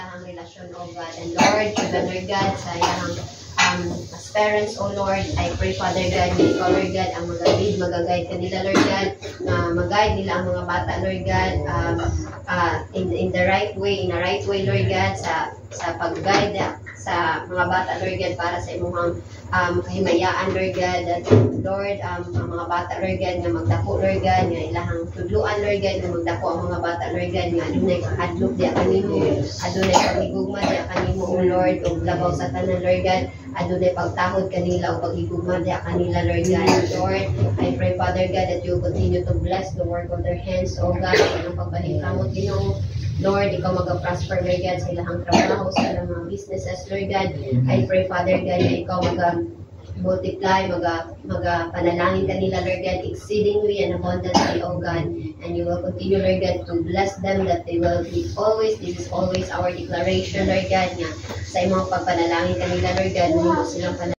ang relasyon, O God. And Lord, Lord God, sa iyang as parents, O Lord, I pray, Father God, na ikaw, Lord God, ang mag-lead, mag-guide kanila, Lord God, na mag-guide nila ang mga bata, Lord God, in the right way, Lord God, sa pag-guide sa mga bata, Lord God, para sa imong kahimayaan, Lord God, at Lord, ang mga bata, Lord God, na magdako, Lord God, nga ilahang tudluan, Lord God, na magdako ang mga bata, Lord God, nga adunay kahadlok di kanimo, adunay pagigugma di kanimo, O Lord, o labaw sa tanan, Lord God, adunay pagtahod kanila o pagigugma di kanila, Lord God. Lord, I pray, Father God, that you continue to bless the work of their hands, O God, ang pagbalik-kamot, Ginoo. Lord, ikaw mag-prosper, Lord God, sa ilang trabaho, sa ilang mga businesses, Lord God. I pray, Father God, na ikaw multiply, panalangin kanila, Lord God, exceedingly and abundantly, O God. And you will continue, Lord God, to bless them, that they will be always, this is always our declaration, Lord God, nga sa imong pagpanalangin kanila, Lord God, hindi mo silang